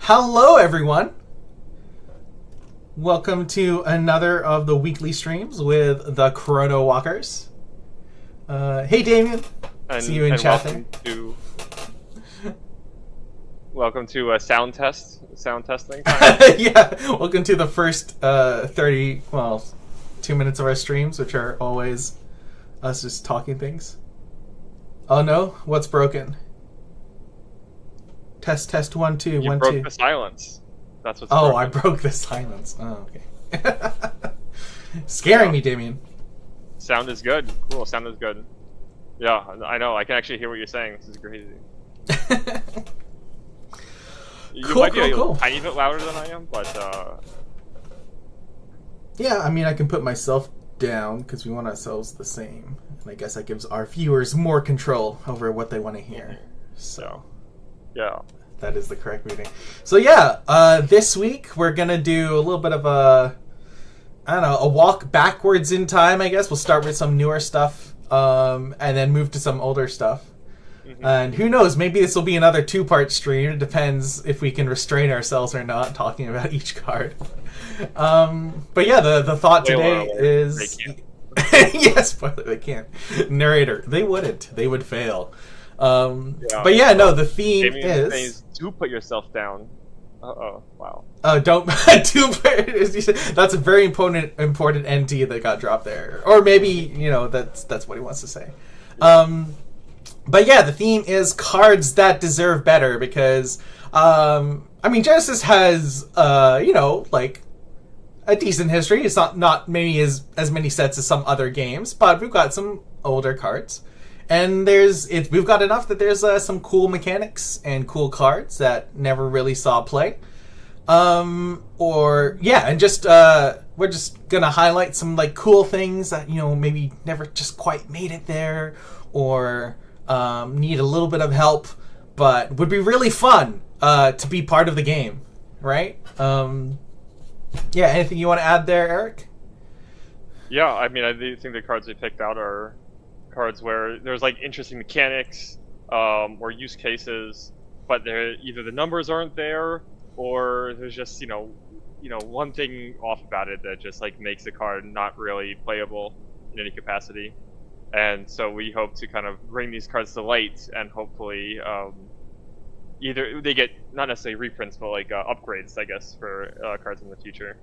Hello, everyone. Welcome to another of the weekly streams with the Chrono Walkers. Hey, Damien. See you in chat there. Welcome to sound testing. Yeah, welcome to the first 2 minutes of our streams, which are always us just talking things. Oh no, what's broken? Test 1 2 you 1 broke 2. the silence. That's what's Oh, broken. I broke the silence. Oh, okay. Scaring me, Damien. Sound is good. Cool. Sound is good. Yeah, I know. I can actually hear what you're saying. This is crazy. You might be a tiny bit louder than I am, but yeah, I mean, I can put myself down because we want ourselves the same, and I guess that gives our viewers more control over what they want to hear. So, yeah, that is the correct reading. So yeah, this week we're gonna do a little bit of a walk backwards in time. I guess we'll start with some newer stuff, and then move to some older stuff. And who knows, maybe this will be another 2-part stream. It depends if we can restrain ourselves or not talking about each card. But yeah, the thought today is... Yes, but they can't. Narrator, they wouldn't. They would fail. But yeah, no, the theme is... Do put yourself down. Uh-oh, wow. Oh, don't... That's a very important NT that got dropped there. Or maybe, you know, that's what he wants to say. But yeah, the theme is cards that deserve better because, I mean, Genesis has, like a decent history. It's not maybe as many sets as some other games, but we've got some older cards. And we've got enough that there's some cool mechanics and cool cards that never really saw play. And just, we're just gonna highlight some, like, cool things that, you know, maybe never just quite made it there, or... need a little bit of help, but would be really fun to be part of the game, right? Yeah, anything you want to add there, Eric? Yeah, I mean, I do think the cards they picked out are cards where there's like interesting mechanics or use cases, but either the numbers aren't there or there's just you know one thing off about it that just like makes the card not really playable in any capacity. And so we hope to kind of bring these cards to light and hopefully either they get not necessarily reprints but like upgrades, I guess, for cards in the future.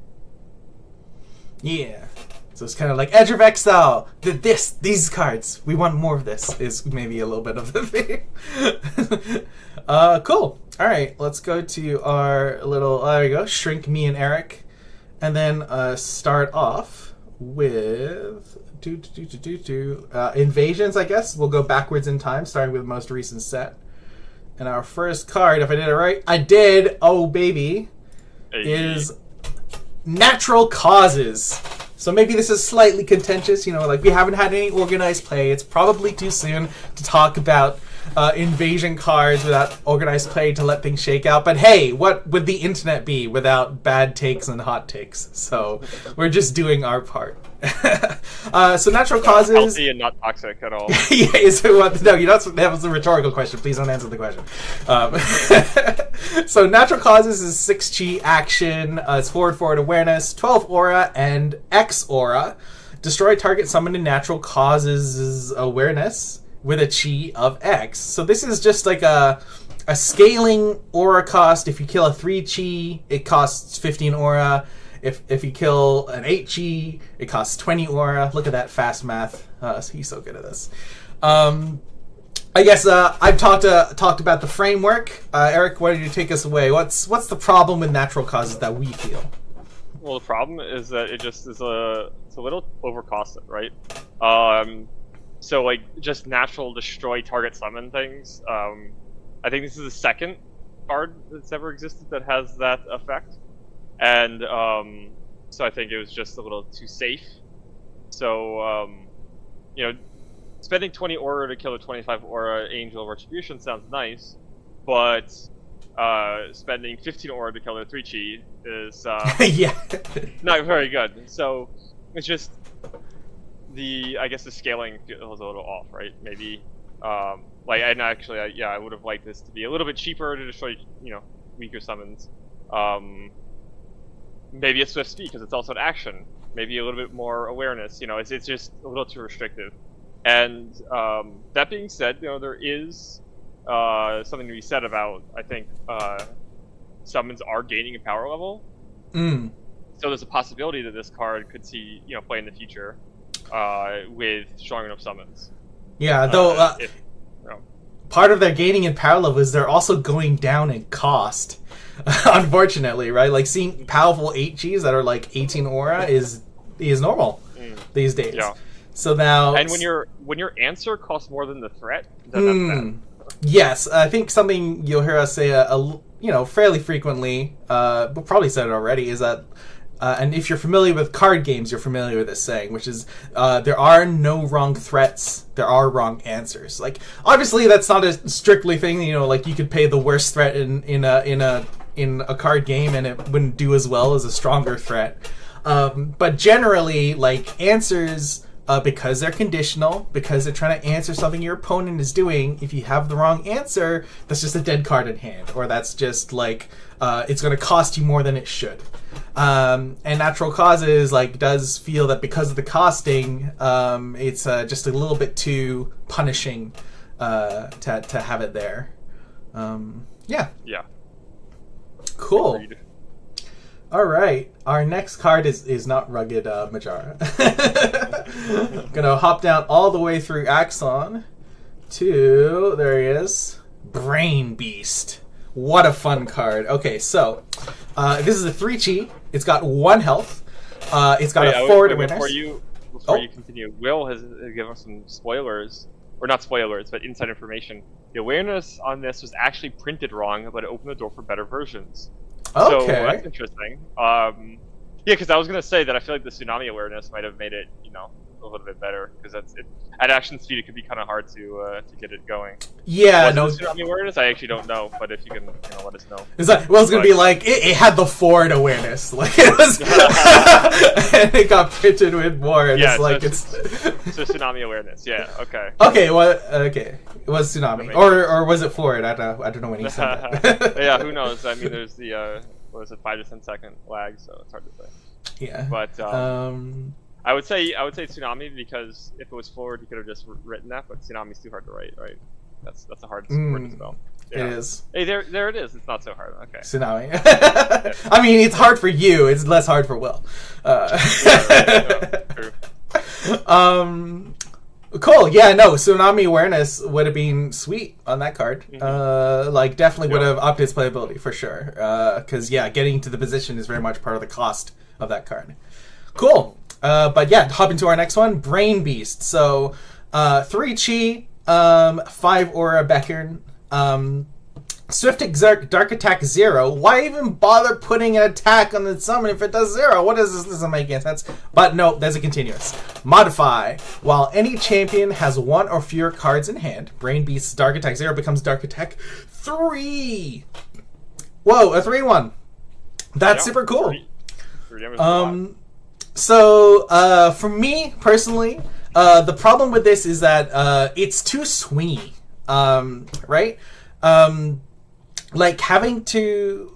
Yeah. So it's kind of like Edge of Exile. These cards. We want more of this is maybe a little bit of the thing. Cool. All right. Let's go to our little, there we go, Shrink Me and Eric. And then start off with... Invasions, I guess. We'll go backwards in time, starting with the most recent set. And our first card, if I did it right, I did, oh baby, is Natural Causes. So maybe this is slightly contentious, you know, like we haven't had any organized play. It's probably too soon to talk about invasion cards without organized play to let things shake out. But hey, what would the internet be without bad takes and hot takes? So we're just doing our part. So Natural Causes... Healthy and not toxic at all. Yeah, that was a rhetorical question. Please don't answer the question. So Natural Causes is 6 chi action. It's forward awareness, 12 aura, and X aura. Destroy target summoned in Natural Causes' awareness with a chi of X. So this is just like a scaling aura cost. If you kill a 3 chi, it costs 15 aura. If you kill an 8 chi, it costs 20 aura. Look at that fast math. He's so good at this. I guess I've talked about the framework. Eric, why don't you take us away? What's the problem with Natural Causes that we feel? Well, the problem is that it just is it's a little overcosted, right? So like just natural destroy target summon things. I think this is the second card that's ever existed that has that effect. And so I think it was just a little too safe. So, spending 20 aura to kill a 25 aura Angel Retribution sounds nice, but spending 15 aura to kill a 3 chi is yeah. not very good. So it's just I guess the scaling feels a little off, right? Maybe, I would have liked this to be a little bit cheaper to destroy, weaker summons. Maybe a swift speed because it's also an action. Maybe a little bit more awareness. It's just a little too restrictive. And that being said, there is something to be said about, I think, summons are gaining a power level. Mm. So there's a possibility that this card could see play in the future with strong enough summons. Yeah, though part of their gaining in power level is they're also going down in cost. Unfortunately, right? Like seeing powerful 8Gs that are like 18 aura is normal these days. Yeah. So now, and when your answer costs more than the threat, then that's bad. Yes, I think something you'll hear us say fairly frequently, but probably said it already, is that and if you're familiar with card games, you're familiar with this saying, which is there are no wrong threats, there are wrong answers. Like obviously that's not a strictly thing, like you could pay the worst threat in a card game and it wouldn't do as well as a stronger threat. But generally, like answers, because they're conditional, because they're trying to answer something your opponent is doing, if you have the wrong answer, that's just a dead card in hand, or that's just like it's going to cost you more than it should. And Natural Causes does feel that because of the costing, it's just a little bit too punishing to have it there. Yeah. Cool. Agreed. All right. Our next card is not Rugged Majara. Gonna hop down all the way through Axon to, there he is, Brain Beast. What a fun card. Okay, so this is a 3-chi. It's got 1 health. It's got a forward awareness. Before you continue, Will has given us some spoilers, or not spoilers, but inside information. The awareness on this was actually printed wrong, but it opened the door for better versions. Okay. So that's interesting. Yeah, because I was gonna say that I feel like the tsunami awareness might have made it, a little bit better, because at action speed it could be kind of hard to get it going. Yeah, was it tsunami awareness? I actually don't know, but if you can, let us know. It's gonna be like it had the forward awareness, like it was, and it got printed with more. And yeah, it's so tsunami awareness. Yeah. Okay. Okay. Okay. It was tsunami, or was it forward? I don't know when he said that. Yeah. Who knows? I mean, there's the 5 to 10 second lag, so it's hard to say. Yeah. But I would say tsunami, because if it was forward, you could have just written that. But tsunami's too hard to write, right? That's a hard word to spell. Yeah. It is. Hey, there it is. It's not so hard. Okay. Tsunami. I mean, it's hard for you. It's less hard for Will. True. Cool. Yeah. No. Tsunami awareness would have been sweet on that card. Mm-hmm. Definitely would have upped its playability for sure. Because getting to the position is very much part of the cost of that card. Cool. But yeah, hop into our next one, Brain Beast. So, 3 chi, 5 aura Beckern, Swift Exert, Dark Attack 0. Why even bother putting an attack on the summon if it does 0? What is this? This doesn't make any sense. But no, there's a continuous. Modify. While any champion has 1 or fewer cards in hand, Brain Beast's Dark Attack 0 becomes Dark Attack 3. Whoa, a 3-1. That's super cool. 3 damage. So, for me, personally, the problem with this is that it's too swingy, right? Having to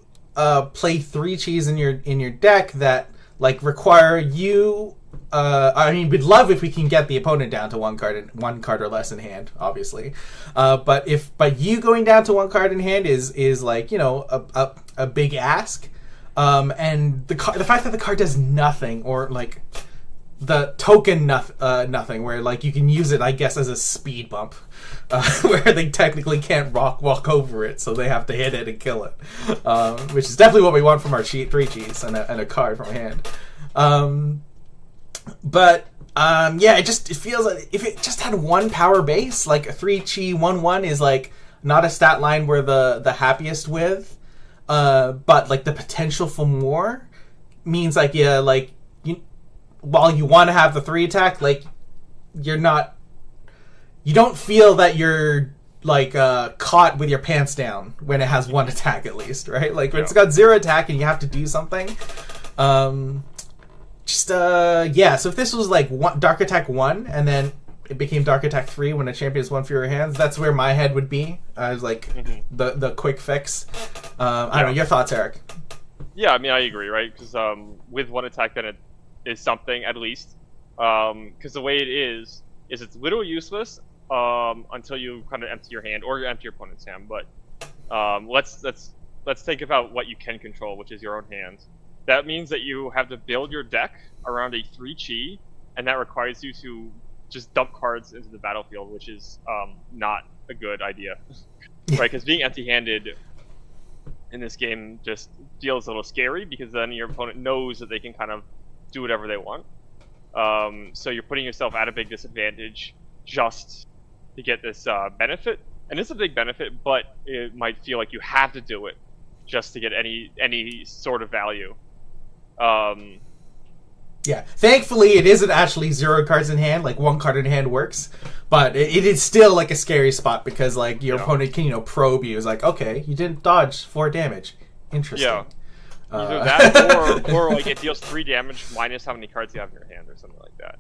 play 3 chis in your deck that require you. I mean, we'd love if we can get the opponent down to 1 card or less in hand, obviously. But you going down to 1 card in hand is a big ask. And the fact that the card does nothing, or the token nothing, where you can use it, I guess, as a speed bump, where they technically can't walk over it, so they have to hit it and kill it, which is definitely what we want from our 3 cheats and a card from a hand. It feels like if it just had 1 power base, like a 3 chi 1/1 is not a stat line we're the happiest with. But the potential for more means while you want to have the 3 attack, you don't feel that you're caught with your pants down when it has 1 attack at least, right? When it's got 0 attack and you have to do something. So if this was 1 Dark Attack 1 and then it became Dark Attack 3 when a champion is one fewer hands. That's where my head would be. I was like, the quick fix. I don't know. Your thoughts, Eric? Yeah, I mean, I agree, right? Because with one attack, then it is something at least. Because the way it is it's literally useless until you kind of empty your hand or you empty your opponent's hand. But let's think about what you can control, which is your own hand. That means that you have to build your deck around a 3 chi, and that requires you to just dump cards into the battlefield, which is not a good idea, right? Because being empty-handed in this game just feels a little scary, because then your opponent knows that they can kind of do whatever they want. So you're putting yourself at a big disadvantage just to get this benefit. And it's a big benefit, but it might feel like you have to do it just to get any sort of value. Yeah, thankfully it isn't actually 0 cards in hand, like 1 card in hand works, but it is still like a scary spot, because like your opponent can, probe you. It's like, okay, you didn't dodge 4 damage. Interesting. Yeah. Either that or like it deals 3 damage minus how many cards you have in your hand or something like that.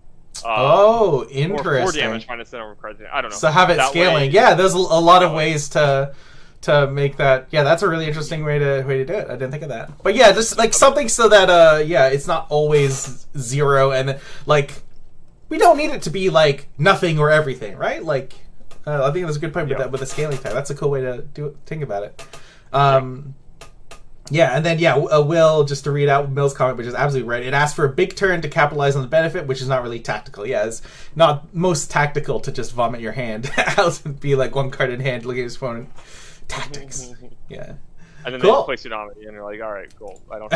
Interesting. Or 4 damage minus the number of cards in your hand. I don't know. So have it scaling. Yeah, there's a lot of ways to make that. Yeah, that's a really interesting way to do it. I didn't think of that. But yeah, just like something so that it's not always 0, and like we don't need it to be like nothing or everything, right? Like I think that's a good point with that, with the scaling type. That's a cool way to think about it. Yeah, and then Will, just to read out Mill's comment, which is absolutely right. It asks for a big turn to capitalize on the benefit, which is not really tactical. Yeah, it's not most tactical to just vomit your hand out and be like 1 card in hand, looking at his opponent. Tactics. Yeah. And then cool. they play Tsunami, and you're like, all right, cool. I don't.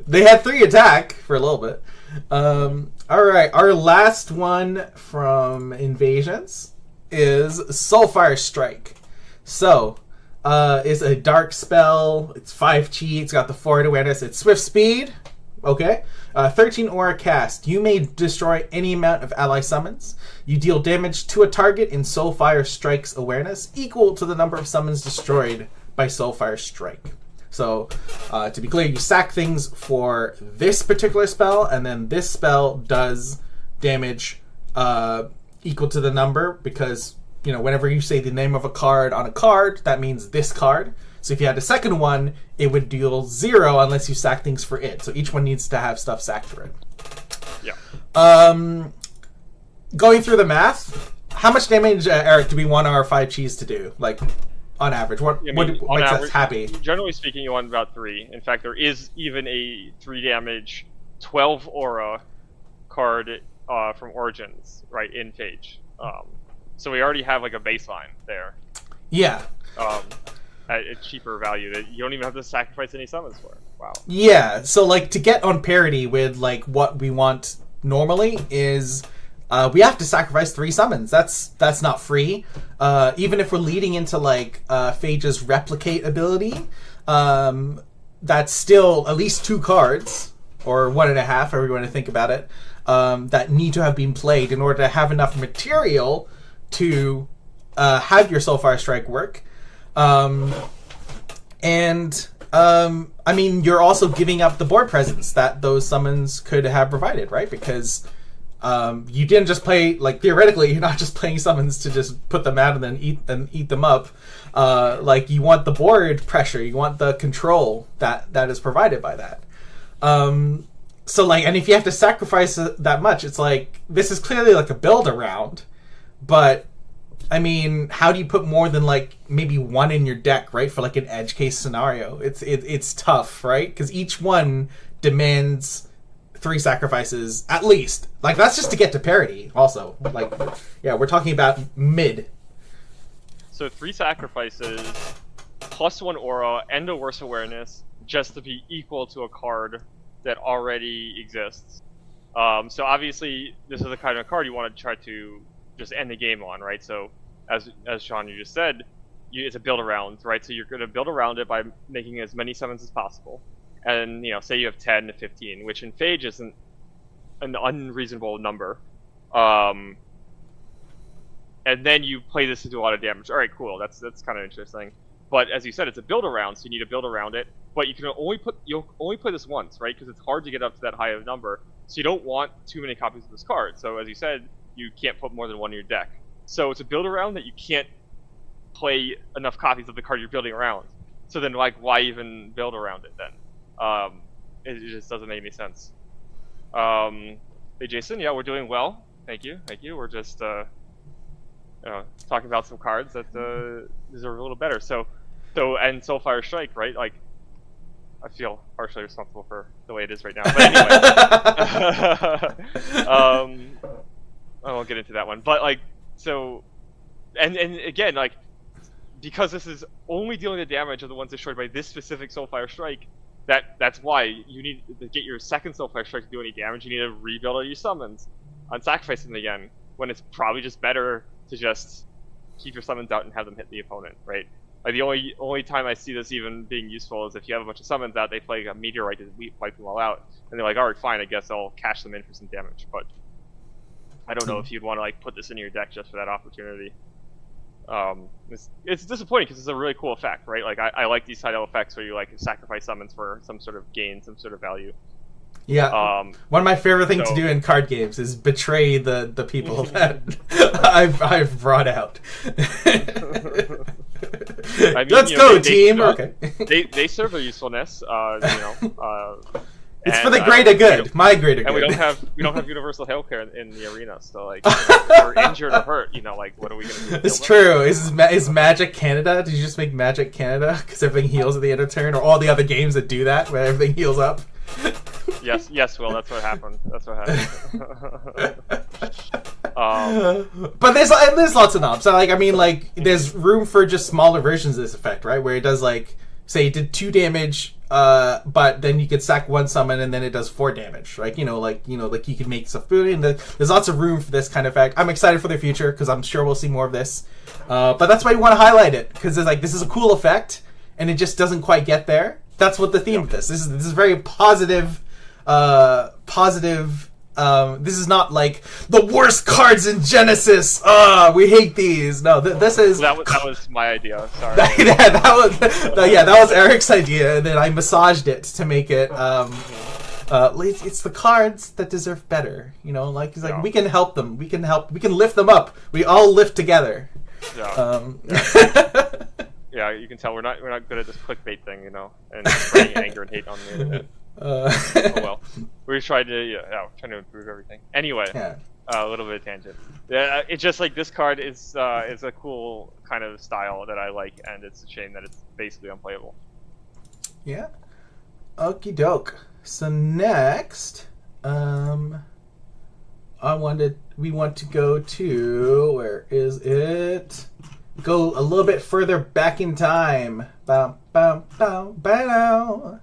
They had 3 attack for a little bit. All right, our last one from Invasions is Soulfire Strike. So. Is a dark spell. It's 5 chi. It's got the forward awareness. It's swift speed. Okay. 13 aura cast. You may destroy any amount of ally summons. You deal damage to a target in Soulfire Strike's awareness equal to the number of summons destroyed by Soulfire Strike. So, to be clear, you sack things for this particular spell, and then this spell does damage equal to the number, because whenever you say the name of a card on a card, that means this card. So if you had a second one, it would deal 0 unless you sack things for it. So each one needs to have stuff sacked for it. Yeah. Going through the math, how much damage, Eric, do we want our 5 chis to do? Like, on average, what makes us happy? Generally speaking, you want about 3. In fact, there is even a 3 damage, 12 aura card from Origins, right, in Phage. So we already have like a baseline there. Yeah. At a cheaper value that you don't even have to sacrifice any summons for. Wow. Yeah. So like to get on parity with like what we want normally is we have to sacrifice 3 summons. That's not free. Even if we're leading into like Phage's replicate ability, that's still at least 2 cards or 1.5, however you want to think about it, that need to have been played in order to have enough material to have your Soulfire Strike work. I mean, you're also giving up the board presence that those summons could have provided, right? Because you didn't just play, like, theoretically, you're not just playing summons to just put them out and then eat them up. Like, you want the board pressure, you want the control that is provided by that. So, like, and if you have to sacrifice that much, it's like, this is clearly like a build around. But, I mean, how do you put more than, like, maybe 1 in your deck, right? For, like, an edge case scenario. It's tough, right? Because each one demands 3 sacrifices, at least. Like, that's just to get to parity, also. Like, yeah, we're talking about mid. So 3 sacrifices, plus 1 aura, and a worse awareness, just to be equal to a card that already exists. So obviously, this is the kind of card you want to try to just end the game on, right? So, as Sean, you just said, it's a build around, right? So you're going to build around it by making as many summons as possible. And, say you have 10 to 15, which in Phage isn't an unreasonable number. And then you play this to do a lot of damage. All right, cool. That's kind of interesting. But as you said, it's a build around, so you need to build around it. But you'll only play this once, right? Because it's hard to get up to that high of a number. So you don't want too many copies of this card. So as you said, you can't put more than one in your deck. So it's a build around that you can't play enough copies of the card you're building around. So then, like, why even build around it then? It just doesn't make any sense. Hey, Jason, yeah, we're doing well. Thank you. We're just talking about some cards that deserve a little better. So and Soulfire Strike, right? Like, I feel partially responsible for the way it is right now. But anyway, I won't get into that one. But like, so, and again, like, because this is only dealing the damage of the ones destroyed by this specific Soulfire Strike, that's why you need to get your second Soulfire Strike to do any damage. You need to rebuild all your summons and sacrifice them again, when it's probably just better to just keep your summons out and have them hit the opponent, right? Like, the only time I see this even being useful is if you have a bunch of summons out, they play a meteorite to wipe them all out, and they're like, alright, fine, I guess I'll cash them in for some damage. But I don't know if you'd want to like put this in your deck just for that opportunity. It's disappointing because it's a really cool effect, right? Like, I like these title effects where you like sacrifice summons for some sort of gain, some sort of value. Yeah. One of my favorite things to do in card games is betray the people that I've brought out. I mean, let's go, team. Okay. They serve a usefulness, it's for the greater good. My greater good. And we don't have universal healthcare in the arena, so like, if we're injured or hurt, like, what are we gonna do? It's true. Is Magic Canada? Did you just make Magic Canada because everything heals at the end of turn, or all the other games that do that where everything heals up? Yes, Will. That's what happened. But there's lots of knobs. So, like, I mean, like, there's room for just smaller versions of this effect, right? Where it does, like, say it did 2 damage, but then you could sack 1 summon and then it does 4 damage, right? Like you could make stuff booty, and there's lots of room for this kind of effect. I'm excited for the future because I'm sure we'll see more of this. But that's why you want to highlight it, because it's like, this is a cool effect and it just doesn't quite get there. That's what the theme of this is. This is very positive. This is not like the worst cards in Genesis. We hate these. No, this is that was my idea. Sorry. that was Eric's idea, and then I massaged it to make it. It's the cards that deserve better. Like, he's like, we can help them. We can lift them up. We all lift together. Yeah, you can tell we're not good at this clickbait thing, and spreading anger and hate on the internet. Oh well, we're trying to improve everything. Anyway, a little bit of tangent. Yeah, it's just like, this card is a cool kind of style that I like, and it's a shame that it's basically unplayable. Yeah. Okie doke. So next, we want to go to, where is it? Go a little bit further back in time. Bow, bow, bow, bow.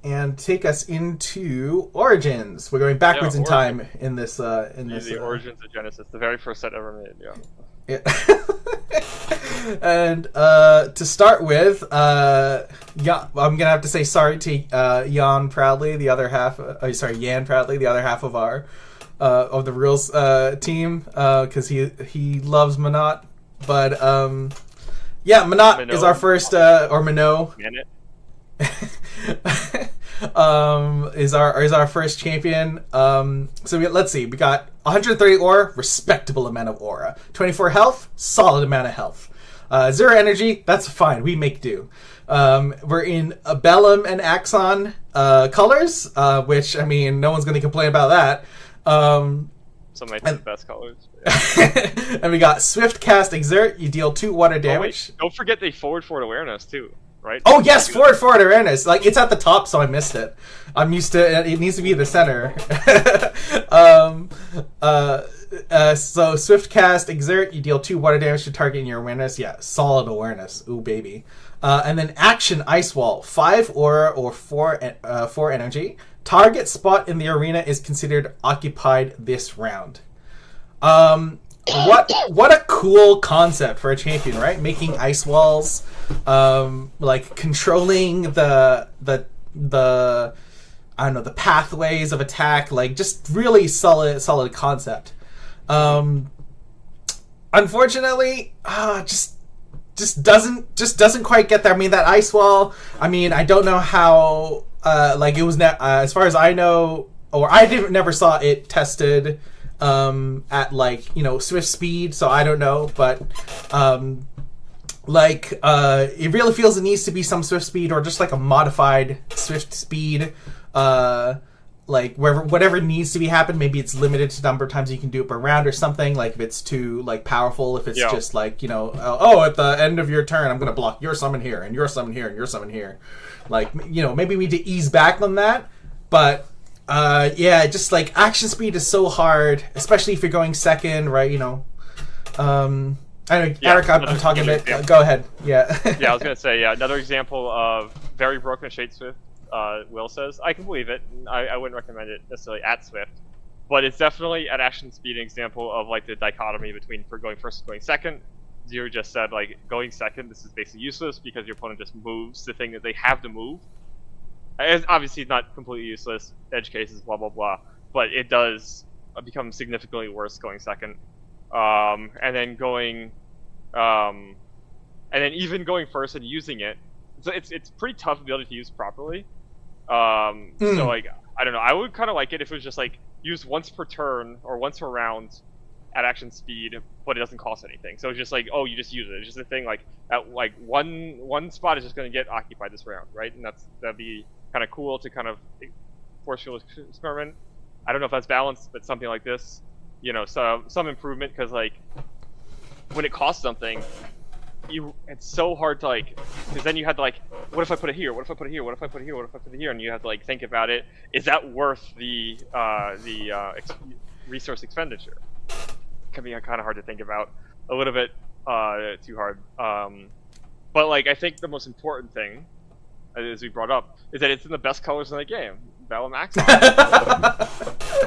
And take us into Origins. We're going backwards in time in this. The Origins of Genesis, the very first set ever made. Yeah. And to start with, I'm gonna have to say sorry to Jan Proudly, the other half. Yan Proudly, the other half of our of the Reels team, because he loves Manat, but Manat is our first or Minot. Is our first champion. So let's see. We got 130 aura, respectable amount of aura. 24 health, solid amount of health. 0 energy, that's fine. We make do. We're in Bellum and Axon colors, which, I mean, no one's going to complain about that. Some might be the best colors. And we got Swift Cast Exert. You deal 2 water damage. Don't forget they forward awareness too, right? Oh yes, forward awareness. Like, it's at the top, so I missed it. I'm used to it needs to be in the center. So Swift Cast Exert. You deal 2 water damage to target in your awareness. Yeah, solid awareness. Ooh baby. And then Action Ice Wall. 5 aura or 4 energy. Target spot in the arena is considered occupied this round. What a cool concept for a champion, right? Making ice walls, like controlling the I don't know, the pathways of attack, like, just really solid concept. Unfortunately, just doesn't quite get there. I mean, that ice wall, I mean, I don't know how like it was as far as I know, or I never saw it tested at like, you know, Swift speed, so I don't know, but it really feels it needs to be some Swift speed or just like a modified Swift speed, like whatever needs to be happen. Maybe it's limited to number of times you can do it per round or something, like if it's too like powerful, if it's just like, you know, at the end of your turn I'm gonna block your summon here and your summon here and your summon here, like, you know, maybe we need to ease back on that. But just like action speed is so hard, especially if you're going second, right? You know, I know, Eric, I'm talking a bit. Go ahead. Yeah. Yeah, I was gonna say, another example of very broken Shade Swift. Will says, I can believe it. I wouldn't recommend it necessarily at Swift, but it's definitely at action speed an example of like the dichotomy between for going first and going second. Zero just said, like, going second, this is basically useless because your opponent just moves the thing that they have to move. It's obviously not completely useless, edge cases, blah blah blah, but it does become significantly worse going second. And then going, and then even going first and using it, so it's pretty tough to be able to use properly. So like, I don't know, I would kind of like it if it was just like used once per turn or once per round at action speed, but it doesn't cost anything. So it's just like, oh, you just use it. It's just a thing like at like one spot is just going to get occupied this round, right? And that'd be kind of cool to kind of force field experiment. I don't know if that's balanced, but something like this, you know, some improvement, because like when it costs something, it's so hard to like, because then you have to like, what if I put it here? What if I put it here? What if I put it here? What if I put it here? And you have to like think about it. Is that worth the resource expenditure? It can be kind of hard to think about, a little bit too hard. But like, I think the most important thing, as we brought up, is that it's in the best colors in the game. Battle Max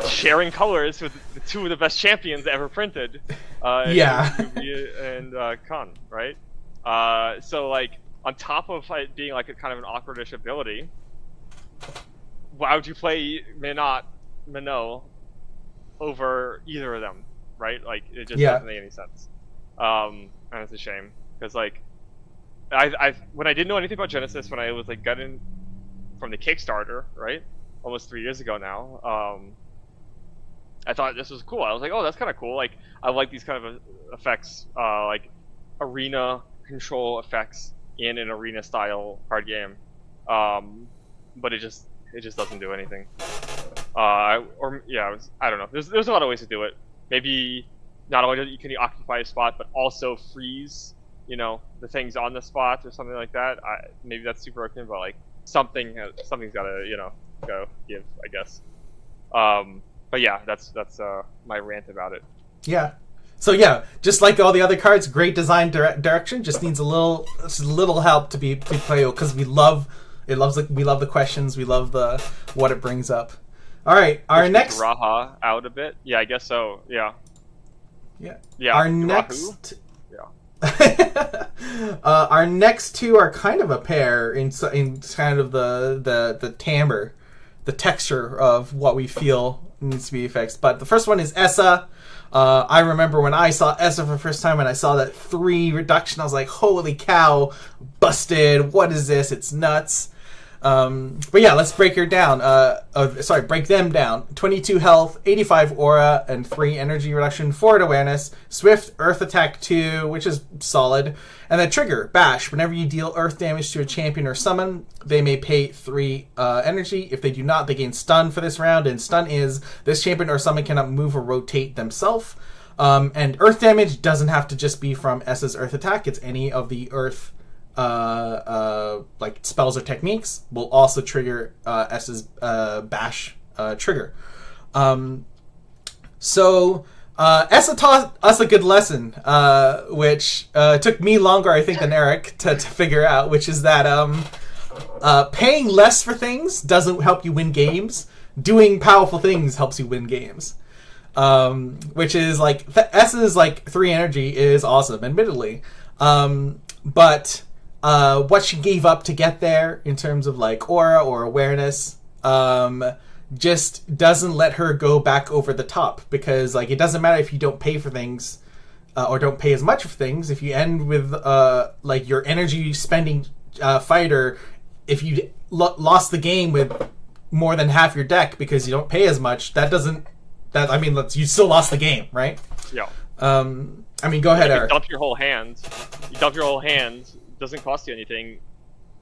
sharing colors with the two of the best champions ever printed. And Khan, right? So like, on top of it being like a kind of an awkwardish ability, why would you play Minot over either of them, right? Like, it just doesn't make any sense. And it's a shame, because like, I when I didn't know anything about Genesis, when I was like gutting from the Kickstarter, right, almost 3 years ago now, I thought this was cool. I was like, oh, that's kind of cool. Like, I like these kind of effects, like arena control effects in an arena style card game. But it just doesn't do anything. I don't know. There's a lot of ways to do it. Maybe not only you can occupy a spot, but also freeze, you know, the things on the spot or something like that. Maybe that's super broken, but like something's gotta, you know, go give, I guess. But yeah, that's my rant about it. Yeah. So yeah, just like all the other cards, great design direction. Just needs a little help to be playable, because we love the questions, we love what it brings up. All right, our next Raha out a bit. Yeah, I guess so. Yeah. Yeah. Our next. Our next two are kind of a pair in kind of the timbre, the texture of what we feel needs to be fixed. But the first one is Essa. I remember when I saw Essa for the first time and I saw that 3 reduction, I was like, holy cow, busted, what is this? It's nuts. But yeah, let's break them down. 22 health, 85 aura, and 3 energy reduction, 4 awareness, swift, earth attack 2, which is solid, and then trigger, bash. Whenever you deal earth damage to a champion or summon, they may pay 3 energy. If they do not, they gain stun for this round, and stun is this champion or summon cannot move or rotate themselves. And earth damage doesn't have to just be from S's earth attack, it's any of the earth like spells or techniques will also trigger S's bash trigger. So Essa taught us a good lesson, which took me longer, I think, than Eric to figure out, which is that paying less for things doesn't help you win games. Doing powerful things helps you win games. Which is like S's like 3 energy is awesome, admittedly, but what she gave up to get there in terms of like aura or awareness just doesn't let her go back over the top, because like it doesn't matter if you don't pay for things or don't pay as much for things. If you end with like your energy spending fighter if you lost the game with more than half your deck because you don't pay as much, you still lost the game, right? Yeah. I mean, go ahead, You Eric. dump your whole hand. Doesn't cost you anything,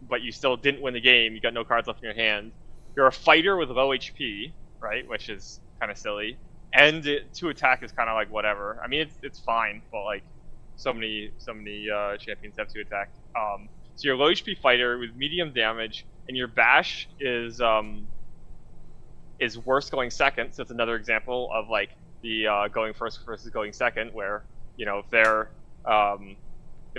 but you still didn't win the game. You got no cards left in your hand. You're a fighter with low HP, right? Which is kind of silly. And 2 attack is kind of like whatever. I mean, it's fine, but like so many champions have 2 attack. So you're a low HP fighter with medium damage, and your bash is worse going second. So it's another example of like the going first versus going second, where if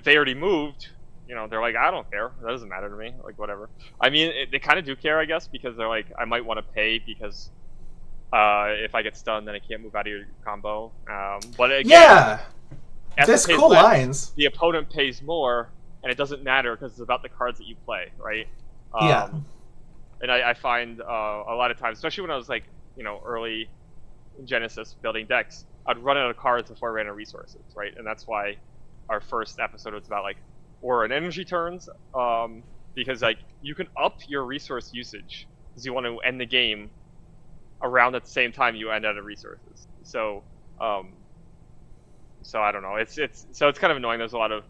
they already moved, they're like, I don't care, that doesn't matter to me, like whatever. I mean, they kind of do care, I guess, because they're like, I might want to pay because if I get stunned, then I can't move out of your combo. But again, Yeah, as there's it pays cool less, lines. The opponent pays more, and it doesn't matter because it's about the cards that you play, right? Yeah. And I find a lot of times, especially when I was like, early in Genesis building decks, I'd run out of cards before I ran out of resources, right? And that's why our first episode was about like aura and energy turns, because like you can up your resource usage because you want to end the game around at the same time you end out of resources. So I don't know. It's kind of annoying. There's a lot of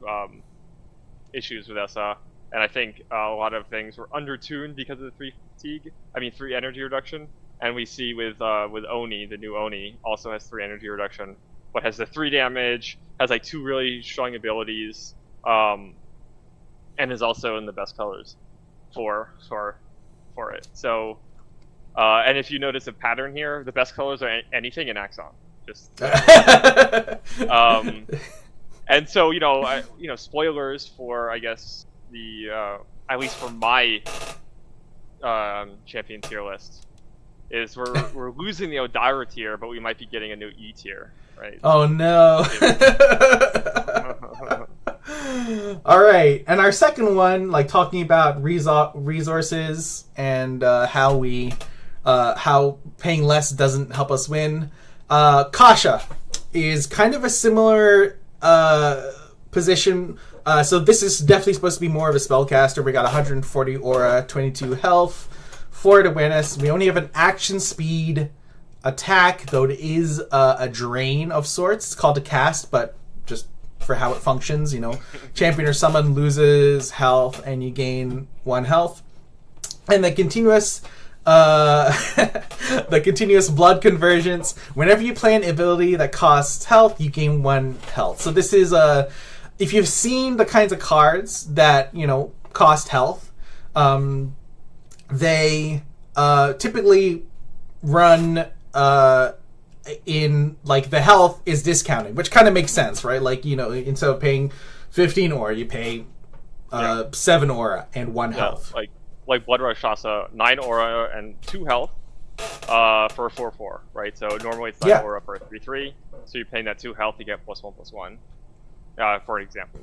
issues with ESA, and I think a lot of things were undertuned because of the 3 fatigue. 3 energy reduction. And we see with Oni, the new Oni, also has 3 energy reduction, but has the 3 damage, has like 2 really strong abilities, and is also in the best colors for it. So, and if you notice a pattern here, the best colors are anything in Axon. Just and so spoilers for, I guess, the at least for my champion tier list. Is we're losing the Odira tier, but we might be getting a new E tier, right? Oh no! All right, and our second one, like talking about resources and how paying less doesn't help us win. Kasha is kind of a similar position. So this is definitely supposed to be more of a spellcaster. We got 140 aura, 22 health. 4 awareness. We only have an action speed attack, though it is a drain of sorts. It's called a cast, but just for how it functions, champion or summon loses health and you gain 1 health. And the continuous blood convergence. Whenever you play an ability that costs health, you gain 1 health. So this is if you've seen the kinds of cards that cost health, they typically run in like the health is discounted, which kind of makes sense, right? Like instead of paying 15 aura, you pay 7 aura and 1 health. Like Blood Rush Shasa, 9 aura and 2 health for a 4/4, right? So normally it's 9 aura for a 3/3, so you're paying that 2 health, you get +1/+1, for an example.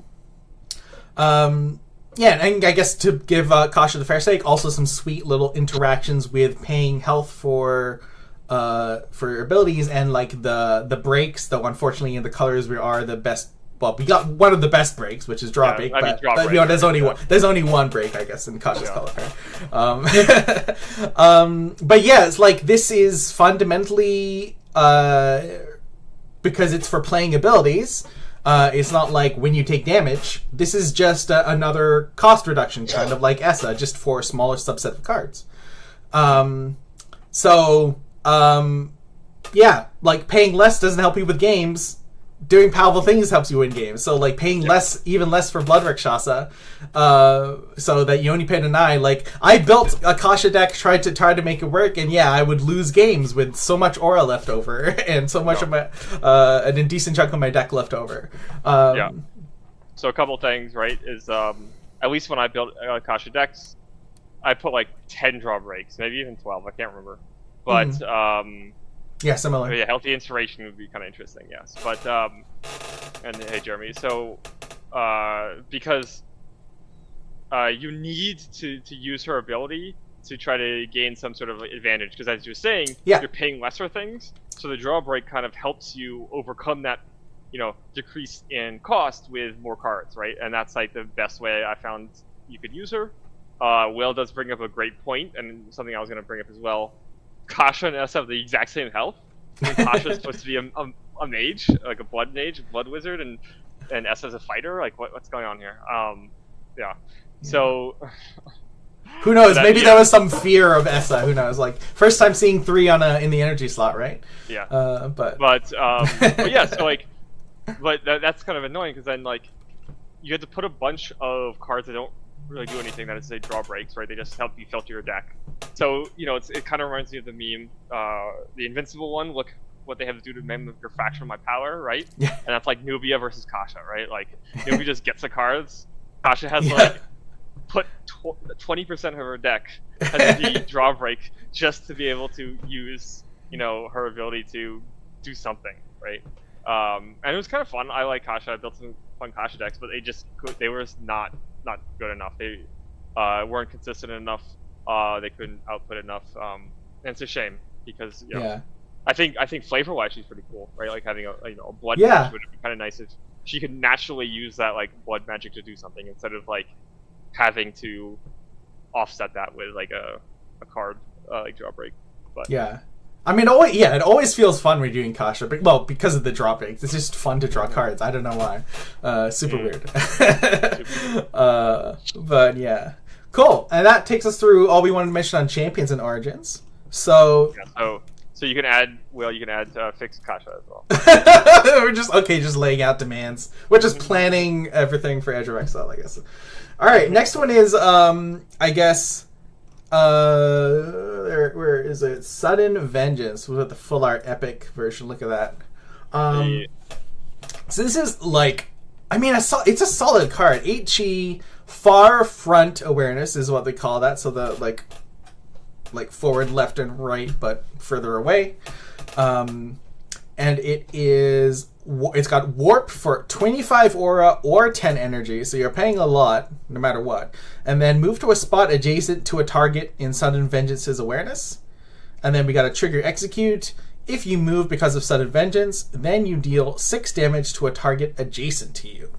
Yeah, and I guess to give Kasha the fair shake, also some sweet little interactions with paying health for your abilities, and like the breaks. Though unfortunately, in the colors we are the best. Well, we got one of the best breaks, which is draw break. But there's only one. There's only one break, I guess, in Kasha's color pair. But yeah, it's like this is fundamentally because it's for playing abilities. It's not like when you take damage. This is just another cost reduction, kind of like ESA, just for a smaller subset of cards. Yeah, like paying less doesn't help you with games. Doing powerful things helps you win games. So like paying less, even less for Blood Rakshasa, so that you only pay a 9. Like I built a Kasha deck, tried to make it work, and yeah, I would lose games with so much aura left over and so much of my an indecent chunk of my deck left over. So a couple things, right? Is at least when I built Kasha decks, I put like 10 draw breaks, maybe even 12. I can't remember, but. Yeah, similar. Yeah, healthy inspiration would be kind of interesting, yes. But, and hey, Jeremy, so, because you need to use her ability to try to gain some sort of advantage, because as you're saying, you're paying lesser things, so the draw break kind of helps you overcome that, decrease in cost with more cards, right? And that's like the best way I found you could use her. Will does bring up a great point, and something I was going to bring up as well. Kasha and S have the exact same health. And Kasha is supposed to be a mage, like a blood mage, blood wizard, and S is a fighter. Like, what's going on here? Yeah. So, who knows? Maybe there was some fear of Essa. Who knows? Like, first time seeing 3 in the energy slot, right? Yeah. But yeah. So like, but that's kind of annoying because then like, you have to put a bunch of cards that don't really do anything. That is, they draw breaks, right? They just help you filter your deck. So it kind of reminds me of the meme, the Invincible one. Look what they have to do to mimic your fraction of my power, right? Yeah. And that's like Nubia versus Kasha, right? Like Nubia just gets the cards. Kasha has to like put 20% of her deck as the draw break just to be able to use her ability to do something, right? And it was kind of fun. I like Kasha. I built some fun Kasha decks, but they were just not good enough. They weren't consistent enough. They couldn't output enough, and it's a shame because I think flavor wise she's pretty cool, right? Like having a blood magic would be kind of nice if she could naturally use that like blood magic to do something instead of like having to offset that with like a card like draw break. But yeah. I mean, it always feels fun redoing Kasha, but because of the draw breaks. It's just fun to draw cards. I don't know why. Super weird. But yeah, cool. And that takes us through all we wanted to mention on Champions and Origins. So you can add fixed Kasha as well. We're just laying out demands. We're just planning everything for Edge of Exile, I guess. All right, next one is I guess. Where is it? Sudden Vengeance with the full art epic version. Look at that. So this is like, I mean, it's a solid card. 8 chi, far front awareness is what they call that. So the like forward, left, and right, but further away. And it's got warp for 25 aura or 10 energy, so you're paying a lot no matter what. And then move to a spot adjacent to a target in Sudden Vengeance's awareness. And then we got a trigger execute. If you move because of Sudden Vengeance, then you deal 6 damage to a target adjacent to you.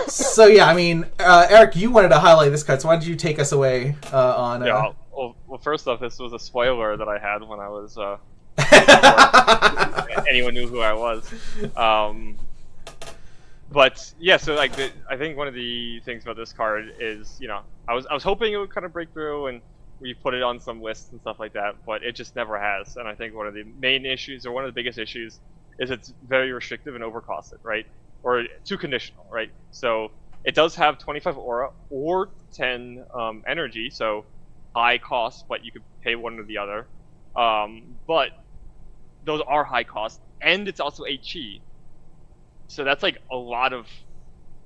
So yeah, I mean, Eric, you wanted to highlight this card, so why don't you take us away on... Yeah, well, first off, this was a spoiler that I had when I was... anyone knew who I was. But yeah, so like I think one of the things about this card is, I was hoping it would kind of break through and we put it on some lists and stuff like that, but it just never has. And I think one of the main issues, or one of the biggest issues, is it's very restrictive and overcosted, right? Or too conditional, right? So it does have 25 aura or 10 energy, so high cost, but you could pay one or the other. But those are high cost, and it's also 8 chi. So that's like a lot of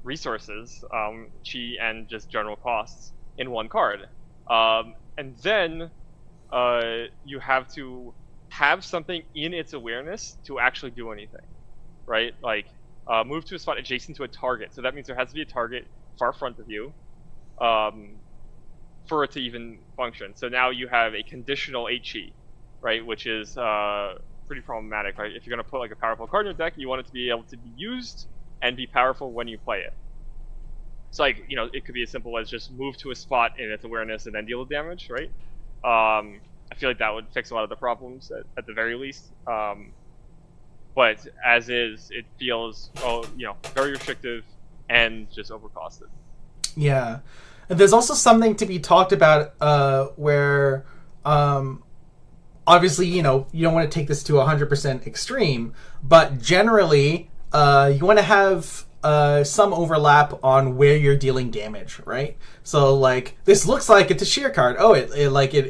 resources, chi and just general costs in one card. And then you have to have something in its awareness to actually do anything, right? Like move to a spot adjacent to a target. So that means there has to be a target far front of you for it to even function. So now you have a conditional 8 chi, right? Which is pretty problematic, right? If you're going to put like a powerful card in your deck, you want it to be able to be used and be powerful when you play it. So like, it could be as simple as just move to a spot in its awareness and then deal the damage, right? I feel like that would fix a lot of the problems at the very least. But as is, it feels, very restrictive and just overcosted. Yeah. And there's also something to be talked about where... obviously, you don't want to take this to 100% extreme, but generally, you want to have some overlap on where you're dealing damage, right? So, like, this looks like a Tashir card. Oh, it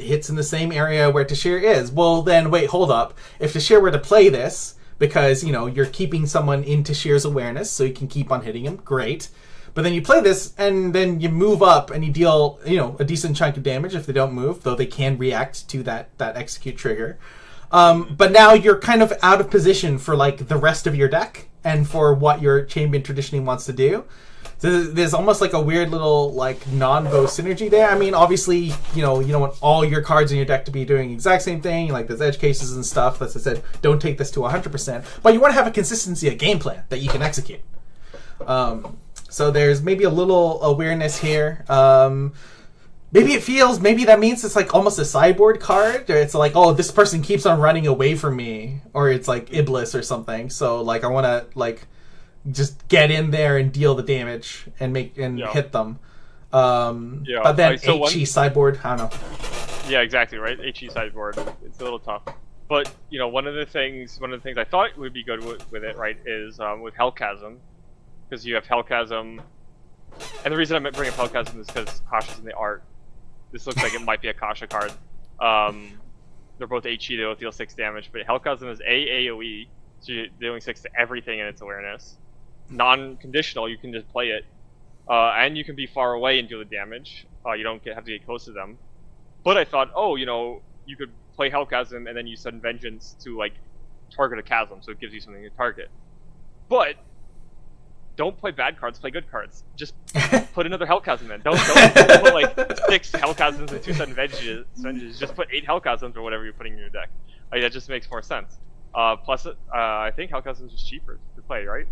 hits in the same area where Tashir is. Well, then, wait, hold up. If Tashir were to play this, because, you're keeping someone in Tashir's awareness, so you can keep on hitting him, great. But then you play this, and then you move up, and you deal, a decent chunk of damage if they don't move, though they can react to that execute trigger. But now you're kind of out of position for, like, the rest of your deck, and for what your champion traditionally wants to do. So there's almost like a weird little, like, non-bow synergy there. I mean, obviously, you don't want all your cards in your deck to be doing the exact same thing, like there's edge cases and stuff. As I said, don't take this to 100%. But you want to have a consistency of game plan that you can execute. So there's maybe a little awareness here. Maybe that means it's like almost a sideboard card. Or it's like, oh, this person keeps on running away from me. Or it's like Iblis or something. So like I want to like just get in there and deal the damage and hit them. But then HE sideboard, I don't know. Yeah, exactly, right? HE sideboard, it's a little tough. But, you know, one of the things I thought would be good with it, right, is with Hellchasm. Because you have Hellchasm. And the reason I bring up Hellchasm is because Kasha's in the art. This looks like it might be a Kasha card. They're both HE, they both deal 6 damage. But Hellchasm is AoE, so you're dealing 6 to everything in its awareness. Non-conditional, you can just play it. And you can be far away and deal the damage. You don't have to get close to them. But I thought, oh, you know, you could play Hellchasm and then you send Vengeance to, like, target a chasm, so it gives you something to target. But don't play bad cards, play good cards. Just put another Hellchasm in. Don't put, like, 6 Hellchasms and 2 sudden Vengeance. Just put 8 Hellchasms or whatever you're putting in your deck. Like, that just makes more sense. Plus, I think Hellchasm is just cheaper to play, right?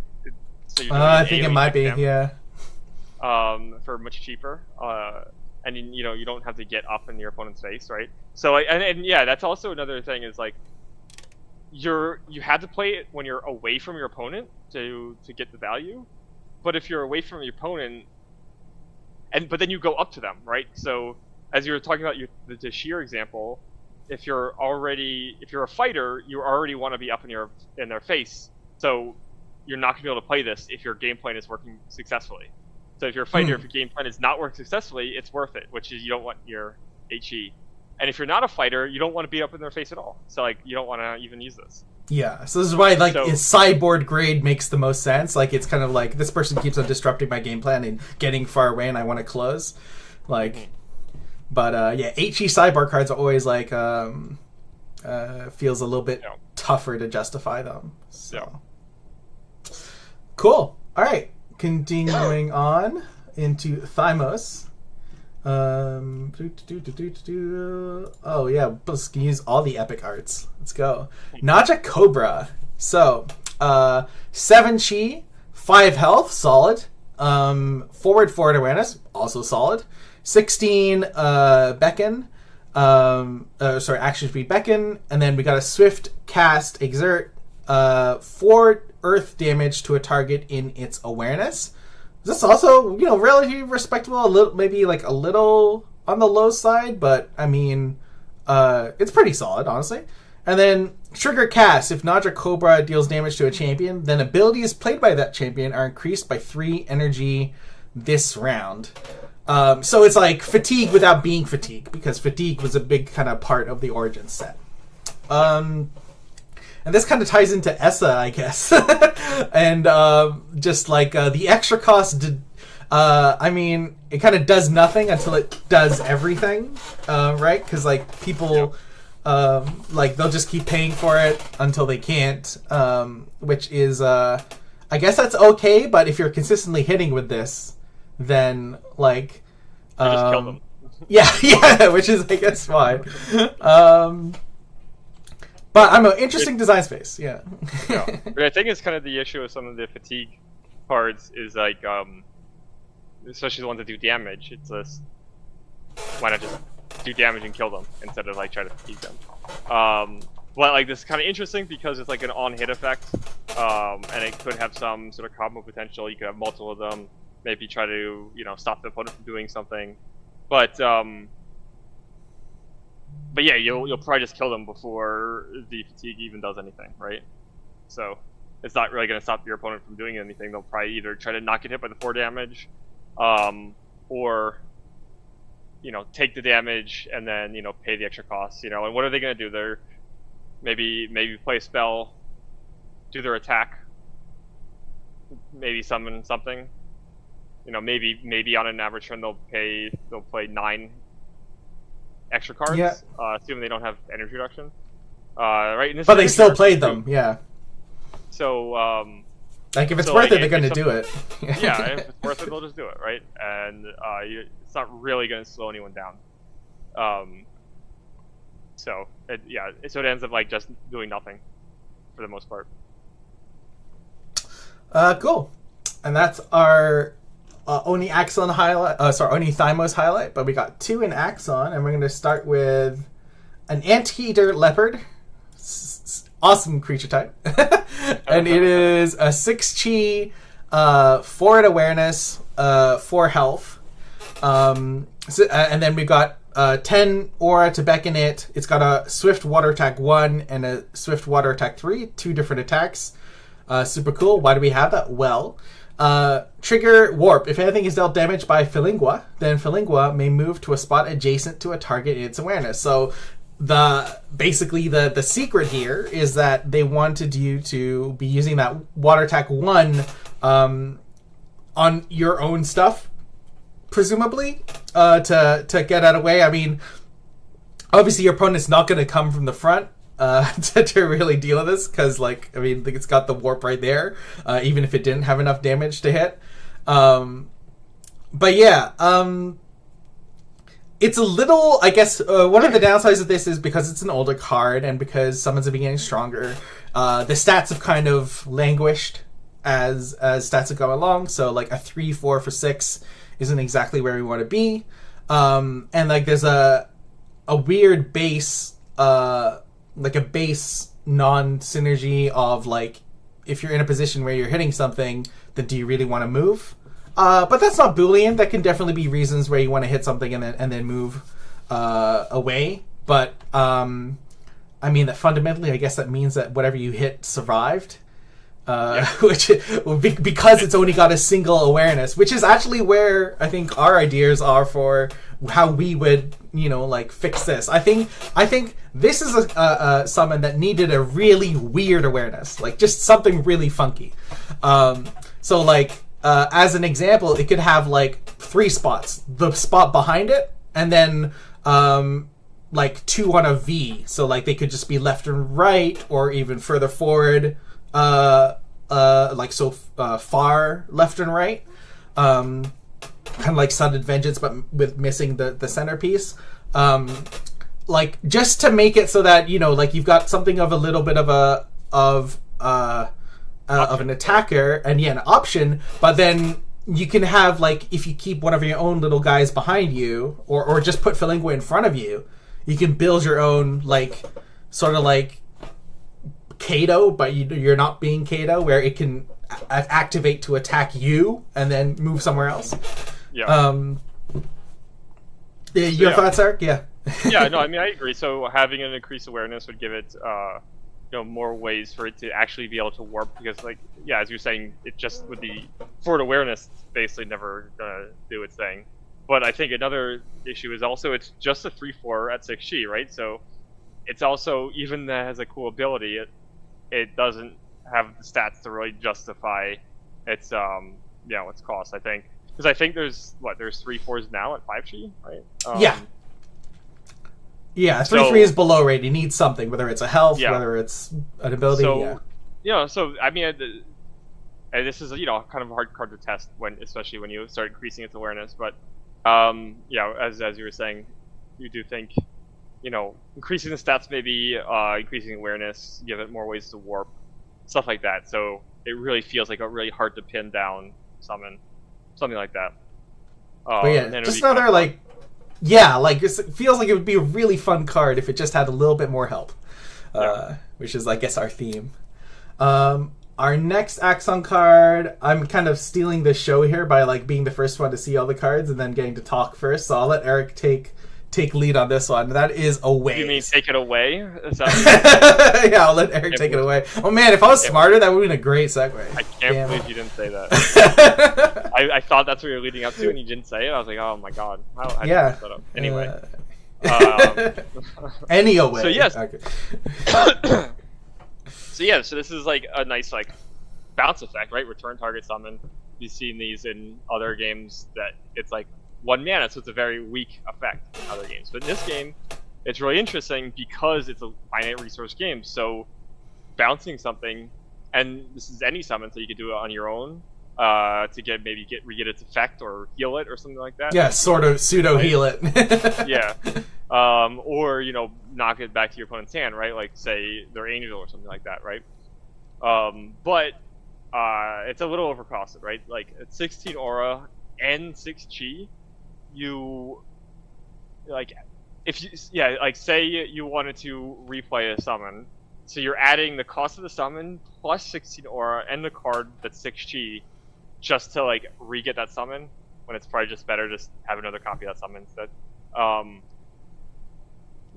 So I think it might be, yeah. For much cheaper, and you know you don't have to get up in your opponent's face, right? So and yeah, that's also another thing is like you had to play it when you're away from your opponent to get the value, but if you're away from your opponent, but then you go up to them, right? So as you were talking about the Dashir example, if you're a fighter, you already want to be up in their face, so you're not gonna be able to play this if your game plan is working successfully. So if you're a fighter, if your game plan is not working successfully, it's worth it, which is you don't want your HE. And if you're not a fighter, you don't want to be up in their face at all. So like you don't want to even use this. Yeah, so this is why like sideboard grade makes the most sense. Like it's kind of like this person keeps on disrupting my game plan and getting far away, and I want to close. Like, but yeah, HE sideboard cards are always like feels a little bit tougher to justify them. So cool. All right. Continuing on into Thymos. Oh yeah, let's use all the epic arts. Let's go. Naja Cobra. So, 7 chi, 5 health, solid. Forward awareness, also solid. 16 beckon. Action speed beckon, and then we got a swift cast exert. 4 earth damage to a target in its awareness. This is also, you know, relatively respectable. A little, maybe like a little on the low side, but I mean, it's pretty solid, honestly. And then trigger cast. If Naja Cobra deals damage to a champion, then abilities played by that champion are increased by 3 energy this round. So it's like fatigue without being fatigue, because fatigue was a big kind of part of the origin set. And this kind of ties into Essa, I guess. And just like the extra cost, I mean, it kind of does nothing until it does everything, right? Because like people, like they'll just keep paying for it until they can't, which is, I guess that's okay. But if you're consistently hitting with this, then like, just kill them. yeah, which is I guess fine. But I'm an interesting design space, yeah. But I think it's kind of the issue with some of the fatigue cards is like, especially the ones that do damage. It's just why not just do damage and kill them instead of like try to fatigue them. But like this is kind of interesting because it's like an on-hit effect, and it could have some sort of combo potential. You could have multiple of them, maybe try to stop the opponent from doing something, but yeah, you'll probably just kill them before the fatigue even does anything, right? So it's not really going to stop your opponent from doing anything. They'll probably either try to not get hit by the 4 damage, or take the damage and then pay the extra costs. And what are they going to do? They're maybe play a spell, do their attack, maybe summon something. Maybe on an average turn they'll play 9 extra cards, assuming they don't have energy reduction. Right? But they still played them, yeah. So, like if it's worth it, they're going to do it. Yeah, if it's worth it, they'll just do it, right? And it's not really going to slow anyone down. So it ends up like just doing nothing for the most part. Cool. And that's our Oni Axon highlight. Oni Thymos highlight, but we got 2 in Axon, and we're going to start with an Anteater Leopard. Awesome creature type. And it is a 6 chi, 4 at awareness, 4 health. And then we got 10 aura to beckon it. It's got a swift water attack 1 and a swift water attack 3, 2 different attacks. Super cool. Why do we have that? Well, trigger warp. If anything is dealt damage by Philingua, then Philingua may move to a spot adjacent to a target in its awareness. So basically the secret here is that they wanted you to be using that water attack 1 on your own stuff, presumably, to get out of the way. I mean, obviously your opponent's not going to come from the front to really deal with this, because, like, I mean, it's got the warp right there, even if it didn't have enough damage to hit. But yeah, it's a little, I guess, one of the downsides of this is because it's an older card and because summons have been getting stronger, the stats have kind of languished as stats have gone along. So, like, a 3-4 for 6 isn't exactly where we want to be. And, like, there's a weird base, like a base non-synergy of, like, if you're in a position where you're hitting something, then do you really want to move? But that's not Boolean. That can definitely be reasons where you want to hit something and then move away. But I mean, that fundamentally, I guess that means that whatever you hit survived, which because it's only got a single awareness, which is actually where I think our ideas are for how we would, like, fix this. I think this is a summon that needed a really weird awareness, like just something really funky. So, like, as an example, it could have, like, 3 spots. The spot behind it, and then, like, 2 on a V. So, like, they could just be left and right, or even further forward, far left and right. Kind of like Sudden Vengeance, but with missing the centerpiece. Like, just to make it so that, like, you've got something of a little bit of an attacker, and an option, but then you can have, like, if you keep one of your own little guys behind you, or just put Philingua in front of you, you can build your own, like, sort of like Kato, but you're not being Kato, where it can activate to attack you and then move somewhere else. Your thoughts, Eric? Yeah. Yeah, no, I mean, I agree. So having an increased awareness would give it more ways for it to actually be able to warp, because, like, as you're saying, it just with the forward awareness basically never gonna do its thing. But I think another issue is also it's just a 3-4 at 6 chi, right? So it's also, even that has a cool ability, it doesn't have the stats to really justify its its cost, I think, because I think there's 3-4s now at 5 chi, right? Yeah, 3-3 is below rate. You need something, whether it's a health, whether it's an ability. So I mean, and this is kind of a hard card to test especially when you start increasing its awareness. But as you were saying, you do think increasing the stats, maybe increasing awareness, give it more ways to warp, stuff like that. So it really feels like a really hard to pin down summon, something like that. But just another like. Yeah, like, it feels like it would be a really fun card if it just had a little bit more help, which is, I guess, our theme. Our next Axon card, I'm kind of stealing the show here by, like, being the first one to see all the cards and then getting to talk first, so I'll let Eric take lead on this one. That is Away. You mean take it away? Yeah, I'll let Eric take it away. Oh man, if I was smarter, that would have been a great segue. I can't believe you didn't say that. I thought that's what you were leading up to, and you didn't say it. I was like, oh my god. How did you mess that up? Anyway. Any Away. So yes. Okay. So this is like a nice, like, bounce effect, right? Return target summon. You've seen these in other games that it's like 1 mana, so it's a very weak effect in other games. But in this game, it's really interesting because it's a finite resource game. So bouncing something, and this is any summon, so you could do it on your own to get its effect or heal it or something like that. Yeah, sort of pseudo heal it. Yeah. Or knock it back to your opponent's hand, right? Like, say their angel or something like that, right? But it's a little overcosted, right? Like, it's 16 aura, and 6 chi, you like if you like say you wanted to replay a summon, so you're adding the cost of the summon plus 16 aura and the card that's 6 chi just to like re-get that summon, when it's probably just better just have another copy of that summon instead.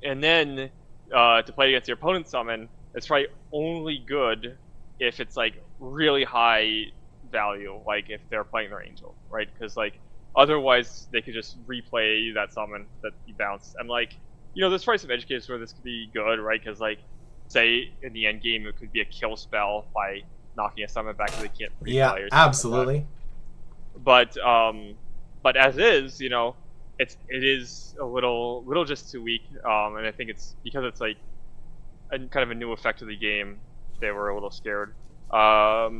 And then to play against your opponent's summon, it's probably only good if it's like really high value, like if they're playing their angel, right? Because like otherwise they could just replay that summon that you bounce, and like there's probably some edge cases where this could be good, right? Because like say in the end game it could be a kill spell by knocking a summon back so they can't replay. Yeah, or something absolutely. Like that. But as is, it is a little just too weak, and I think it's because it's like kind of a new effect of the game. They were a little scared. But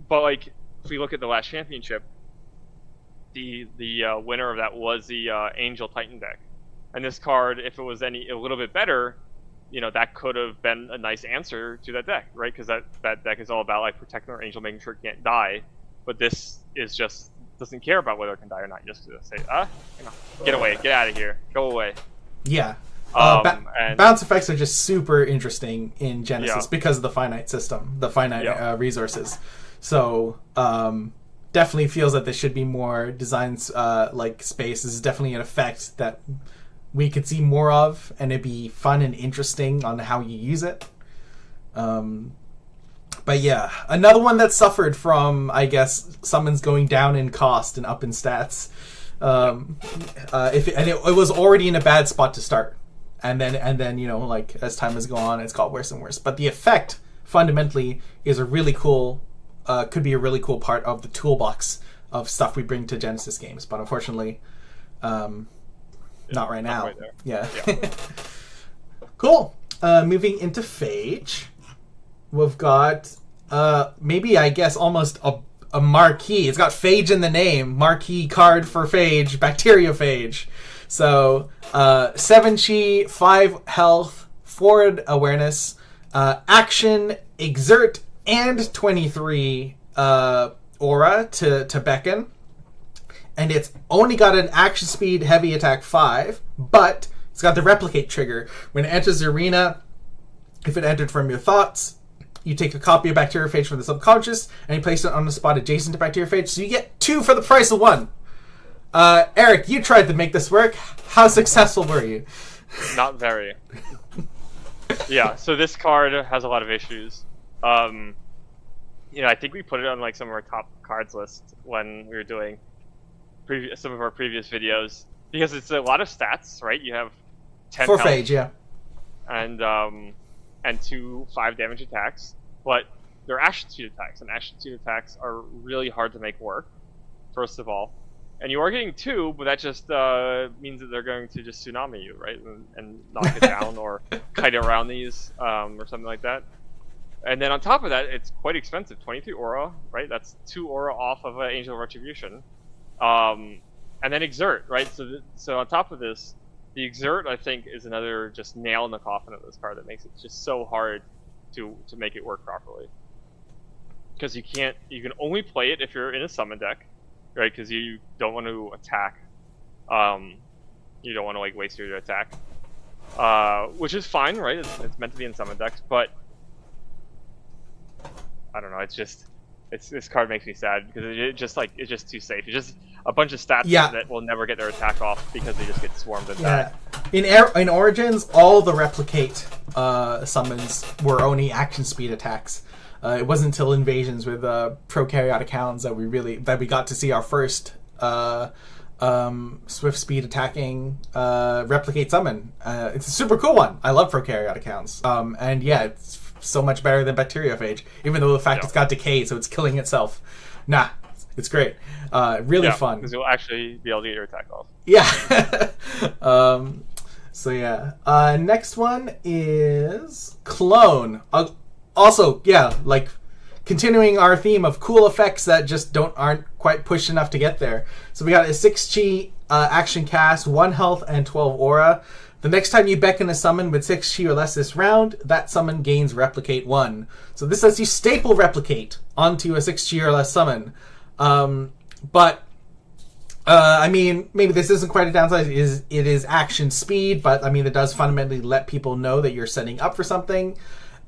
like if we look at the last championship, the winner of that was the Angel Titan deck, and this card, if it was a little bit better, that could have been a nice answer to that deck, right? Because that deck is all about like protecting our Angel, making sure it can't die. But this is just doesn't care about whether it can die or not. Just to say, get away, get out of here, go away. Yeah. And bounce effects are just super interesting in Genesis Yeah. because of the finite system, the finite resources. So definitely feels that there should be more designs like space. This is definitely an effect that we could see more of, and it'd be fun and interesting on how you use it. But yeah, another one that suffered from, I guess, summons going down in cost and up in stats. It was already in a bad spot to start, and then like as time has gone on, it's got worse and worse. But the effect fundamentally is a really cool, could be a really cool part of the toolbox of stuff we bring to Genesis games. But unfortunately, not right now. Right there. Yeah. Yeah. Cool. Moving into Phage. We've got maybe I guess almost a marquee. It's got Phage in the name. Marquee card for Phage, Bacteriophage. So 7 chi, 5 health, forward awareness, action, exert, and 23 aura to beckon. And it's only got an action speed, heavy attack 5, but it's got the replicate trigger. When it enters the arena, if it entered from your thoughts, you take a copy of Bacteriophage from the subconscious, and you place it on the spot adjacent to Bacteriophage, so you get 2 for the price of 1. Eric, you tried to make this work. How successful were you? Not very. Yeah, so this card has a lot of issues. I think we put it on like some of our top cards list when we were doing some of our previous videos, because it's a lot of stats, right? You have 10 for health, Phage, yeah. And 2 5 damage attacks, but they're action speed attacks, and action speed attacks are really hard to make work, first of all. And you are getting 2, but that just means that they're going to just tsunami you, right? And knock it down or kite around these, or something like that. And then on top of that, it's quite expensive. 23 aura, right? That's 2 aura off of Angel of Retribution. And then exert, right? So on top of this, the exert, I think, is another just nail in the coffin of this card that makes it just so hard to make it work properly. Because you can only play it if you're in a summon deck, right? Because you don't want to attack. You don't want to like waste your attack, which is fine, right? It's meant to be in summon decks, but I don't know. It's just this card makes me sad because it's just too safe. It's just a bunch of stats that will never get their attack off because they just get swarmed and die. In Origins, all the replicate summons were only action speed attacks. It wasn't until Invasions with prokaryotic hounds that we got to see our first swift speed attacking replicate summon. It's a super cool one. I love prokaryotic hounds. And yeah, it's so much better than Bacteriophage, even though the fact it's got decay, so it's killing itself. Nah, it's great. Really fun. Because you'll actually be able to get your attack off. Yeah. So yeah. Next one is Clone. Also, yeah, like continuing our theme of cool effects that just aren't quite pushed enough to get there. So we got a 6 chi action cast, 1 health, and 12 aura. The next time you beckon a summon with 6 chi or less this round, that summon gains Replicate 1. So this lets you staple Replicate onto a 6 chi or less summon. But I mean, maybe this isn't quite a downside. It is action speed, but I mean, it does fundamentally let people know that you're setting up for something.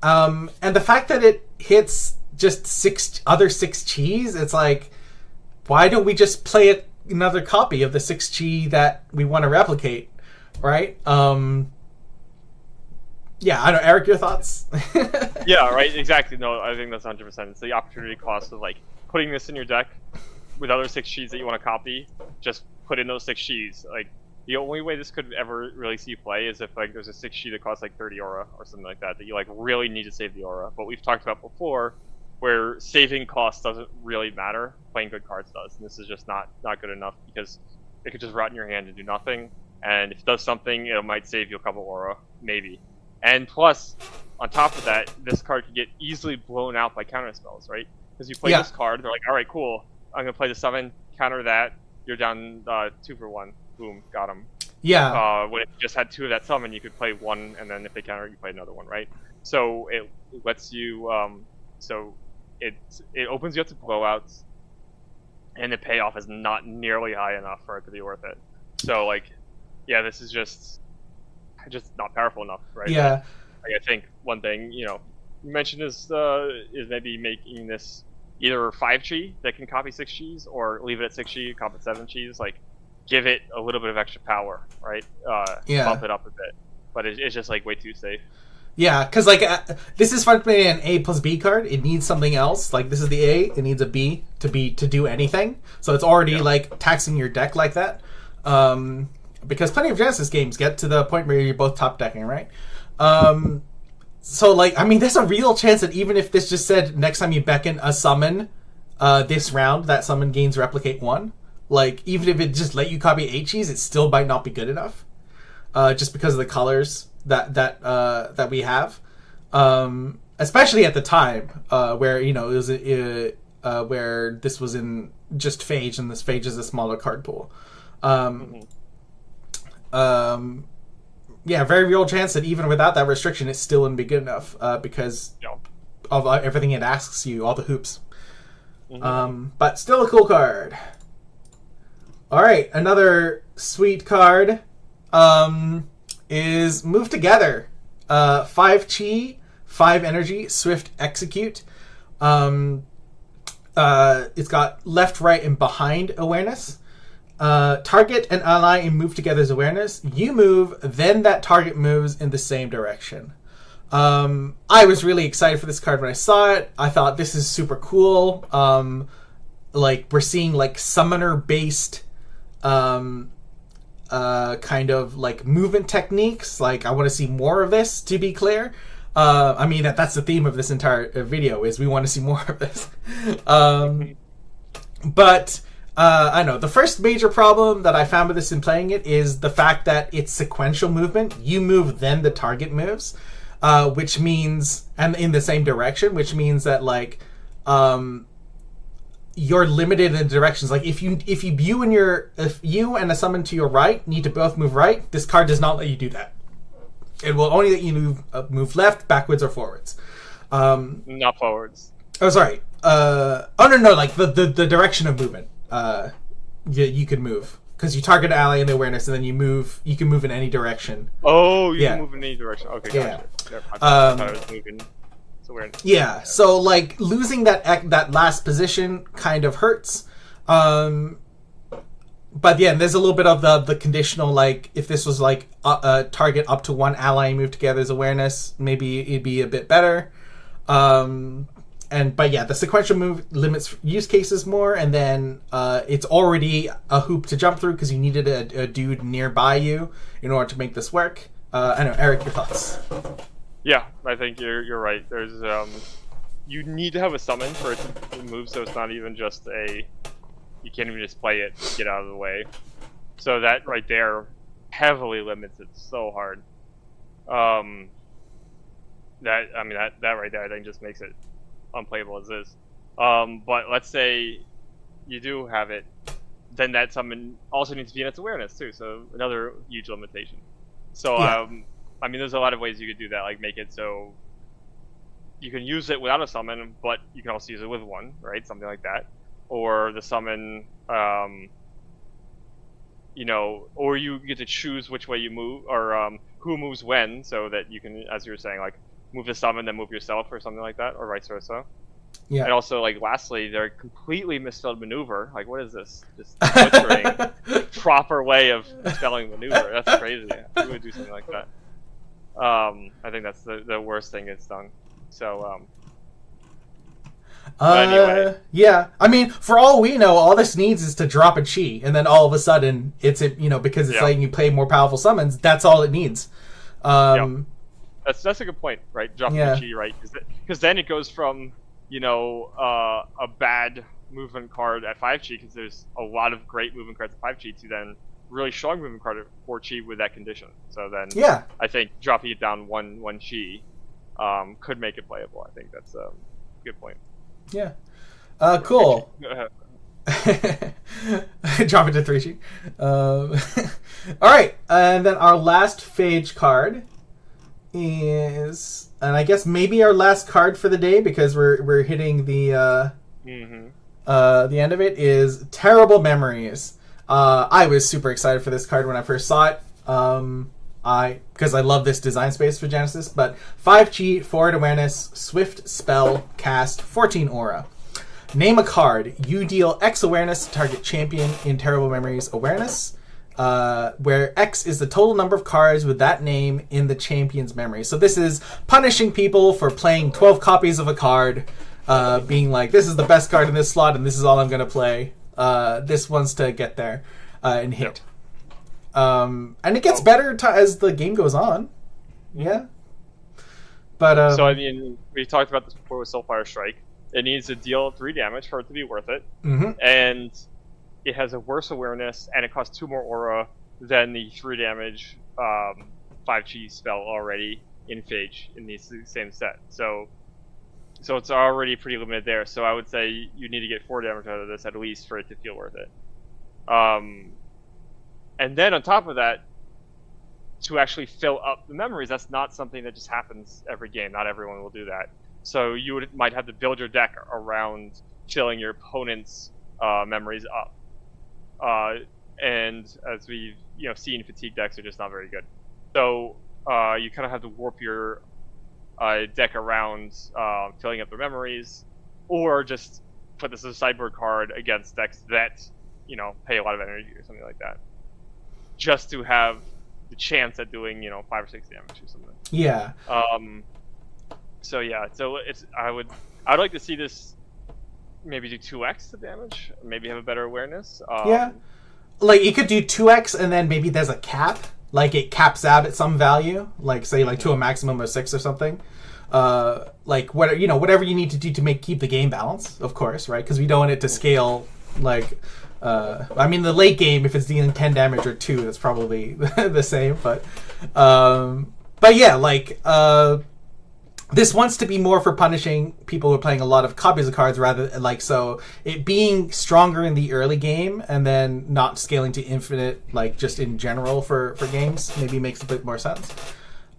And the fact that it hits just six cheese, it's like, why don't we just play it another copy of the 6 chi that we want to replicate, right? Yeah, I don't know. Eric, your thoughts? Yeah, right, exactly. No, I think that's 100%. It's the opportunity cost of like putting this in your deck with other 6 chis that you want to copy. Just put in those 6 chis. Like the only way this could ever really see play is if like there's a 6 chi that costs like 30 aura or something like that you like really need to save the aura. But we've talked about before where saving cost doesn't really matter, playing good cards does, and this is just not good enough because it could just rot in your hand and do nothing. And if it does something, it might save you a couple aura, maybe. And plus, on top of that, this card could get easily blown out by counter spells, right? Because you play this card, they're like, all right, cool, I'm going to play the summon, counter that, you're down 2 for 1. Boom, got him. Yeah. When it just had 2 of that summon, you could play 1, and then if they counter, you play another one, right? So it lets you, it opens you up to blowouts, and the payoff is not nearly high enough for it to be worth it. So, like, yeah, this is just not powerful enough, right? Yeah. Like, I think one thing, you mentioned is maybe making this either 5 chi that can copy 6 chis, or leave it at 6 chi, copy 7 chis. Like, give it a little bit of extra power, right? Bump it up a bit, but it's just like way too safe. Yeah, because like this is fundamentally an A plus B card. It needs something else. Like this is the A, it needs a B to do anything. So it's already like taxing your deck like that. Because plenty of Genesis games get to the point where you're both top decking, right? So like, I mean, there's a real chance that even if this just said next time you beckon a summon, this round that summon gains replicate 1. Like even if it just let you copy 8 chis, it still might not be good enough. Just because of the colors that we have, especially at the time where it was where this was in just Phage, and this Phage is a smaller card pool. Yeah, very real chance that even without that restriction, it still wouldn't be good enough because of everything it asks you, all the hoops. But still a cool card. All right, another sweet card. Is Move Together. 5 chi, 5 energy, swift execute. It's got left, right, and behind awareness. Target an ally in Move Together's awareness. You move, then that target moves in the same direction. I was really excited for this card when I saw it. I thought this is super cool. Like we're seeing like summoner based kind of like movement techniques. Like I want to see more of this, to be clear. I mean that's the theme of this entire video, is we want to see more of this. But I know the first major problem that I found with this in playing it is the fact that it's sequential movement. You move, then the target moves, which means, and in the same direction, which means that like you're limited in directions. Like if you and a summon to your right need to both move right, this card does not let you do that. It will only let you move left, backwards, or forwards. Not forwards. Oh, sorry. No, like the direction of movement. You could move because you target an ally in the awareness, and then you move. You can move in any direction. Oh, you can move in any direction. Okay, gotcha. Yeah. I thought I was moving. Yeah, so like losing that last position kind of hurts. But yeah, there's a little bit of the conditional, like if this was like a target up to 1 ally Move Together's awareness, maybe it'd be a bit better. But yeah, the sequential move limits use cases more, and then it's already a hoop to jump through because you needed a dude nearby you in order to make this work. I know, Eric, your thoughts? Yeah, I think you're right. There's you need to have a summon for it to move, so it's not even just you can't even just play it, get out of the way. So that right there heavily limits it so hard. That right there I think just makes it unplayable as is. But let's say you do have it, then that summon also needs to be in its awareness too. So another huge limitation. So I mean, there's a lot of ways you could do that, like make it so you can use it without a summon, but you can also use it with one, right? Something like that. Or the summon, or you get to choose which way you move, or who moves when, so that you can, as you were saying, like move the summon then move yourself or something like that, or vice versa. Yeah. And also, like, lastly, they're completely misspelled maneuver. Like, what is this? Just butchering proper way of spelling maneuver. That's crazy. Who would do something like that? I think that's the worst thing it's done. So, but anyway. Yeah. I mean, for all we know, all this needs is to drop a chi, and then all of a sudden, it's because it's letting you play more powerful summons. That's all it needs. That's a good point, right? Dropping the chi, right? Because then it goes from a bad movement card at 5 chi, because there's a lot of great movement cards at 5 chi, to then really strong movement card at 4 chi with that condition. So then, I think dropping it down one chi could make it playable. I think that's a good point. Yeah. Cool. Drop it to 3 chi. All right, and then our last phage card is, and I guess maybe our last card for the day, because we're hitting the end of it, is Terrible Memories. I was super excited for this card when I first saw it. Because I love this design space for Genesis. But 5 chi, forward awareness, swift spell, cast, 14 aura. Name a card. You deal X awareness to target champion in Terrible Memories awareness, where X is the total number of cards with that name in the champion's memory. So this is punishing people for playing 12 copies of a card, being like, this is the best card in this slot and this is all I'm going to play. This wants to get there and hit. And it gets better as the game goes on. Yeah. But so, I mean, we talked about this before with Soulfire Strike. It needs to deal 3 damage for it to be worth it. And it has a worse awareness, and it costs 2 more aura than the 3 damage 5 chi spell already in Phage in the same set. So it's already pretty limited there. So I would say you need to get 4 damage out of this at least for it to feel worth it. And then on top of that, to actually fill up the memories, that's not something that just happens every game. Not everyone will do that. So you might have to build your deck around filling your opponent's memories up. And as we've seen, fatigue decks are just not very good. So you kind of have to warp your deck around filling up their memories, or just put this as a sideboard card against decks that pay a lot of energy or something like that, just to have the chance at doing 5 or 6 damage or something. Yeah. So I would like to see this maybe do 2x the damage, maybe have a better awareness. Like it could do 2x, and then maybe there's a cap, like it caps out at some value, like say to a maximum of 6 or something. Like whatever you need to do to keep the game balanced, of course, right? Because we don't want it to scale like. I mean, the late game, if it's dealing 10 damage or 2, that's probably the same. But yeah, like this wants to be more for punishing people who are playing a lot of copies of cards, rather like so it being stronger in the early game and then not scaling to infinite, like just in general for games, maybe makes a bit more sense.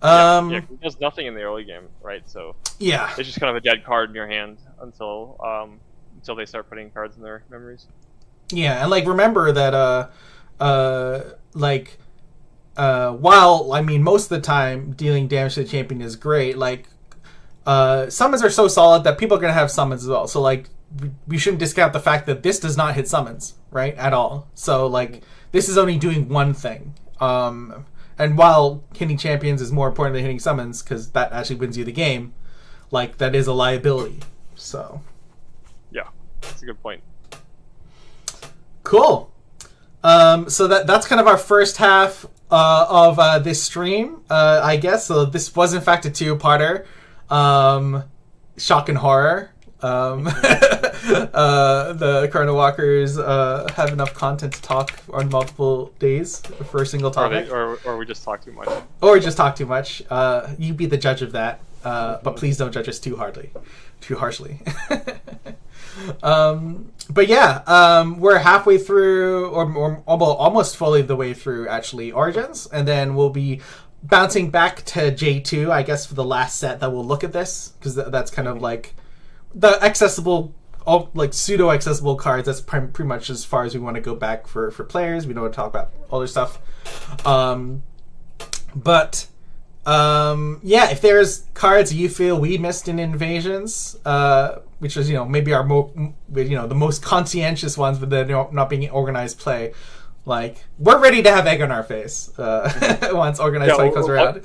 It does nothing in the early game, right? So yeah, it's just kind of a dead card in your hand until they start putting cards in their memories. Yeah, and like remember that while I mean most of the time dealing damage to the champion is great, like summons are so solid that people are gonna have summons as well. So like we shouldn't discount the fact that this does not hit summons, right, at all. So like this is only doing one thing. And while hitting champions is more important than hitting summons, because that actually wins you the game, like that is a liability. So yeah, that's a good point. Cool. So that's kind of our first half of this stream, I guess. So this was in fact a 2-parter. Shock and horror. The Chrono Walkers have enough content to talk on multiple days for a single topic. Or we just talk too much. Or we just talk too much. You be the judge of that. But please don't judge us too harshly. But yeah, we're halfway through, or almost fully the way through, actually, Origins, and then we'll be bouncing back to J2, I guess, for the last set that we'll look at this, because that's kind of like the accessible all like pseudo accessible cards. That's pretty much as far as we want to go back for players. We don't want to talk about other stuff. Yeah, if there's cards you feel we missed in Invasions, which is maybe our the most conscientious ones, but they're not being organized play. Like, we're ready to have egg on our face once organized play comes around.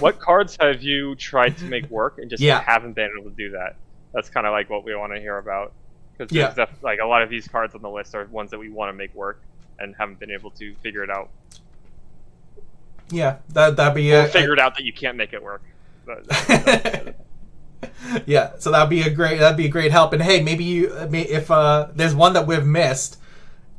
What cards have you tried to make work and just haven't been able to do that? That's kind of like what we want to hear about. Because like a lot of these cards on the list are ones that we want to make work and haven't been able to figure it out. Yeah, that'd be figured out that you can't make it work. Yeah, so that'd be a great help. And hey, maybe if there's one that we've missed,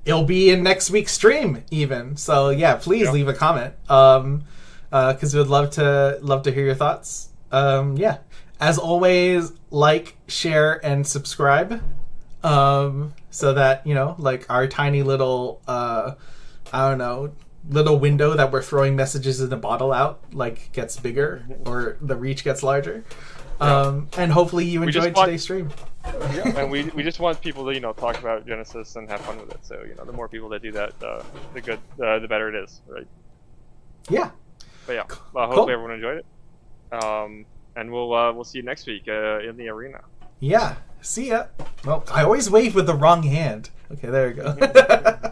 it'll be in next week's stream even. So yeah, please leave a comment, because we'd love to hear your thoughts. Yeah, as always, like, share, and subscribe, so that like our tiny little little window that we're throwing messages in the bottle out like gets bigger, or the reach gets larger. And hopefully you enjoyed today's stream. Yeah, and we just want people to talk about Genesis and have fun with it. So the more people that do that, the better it is, right? Yeah. But yeah, hopefully everyone enjoyed it. And we'll see you next week in the arena. Yeah. See ya. Well, I always wave with the wrong hand. Okay, there you go.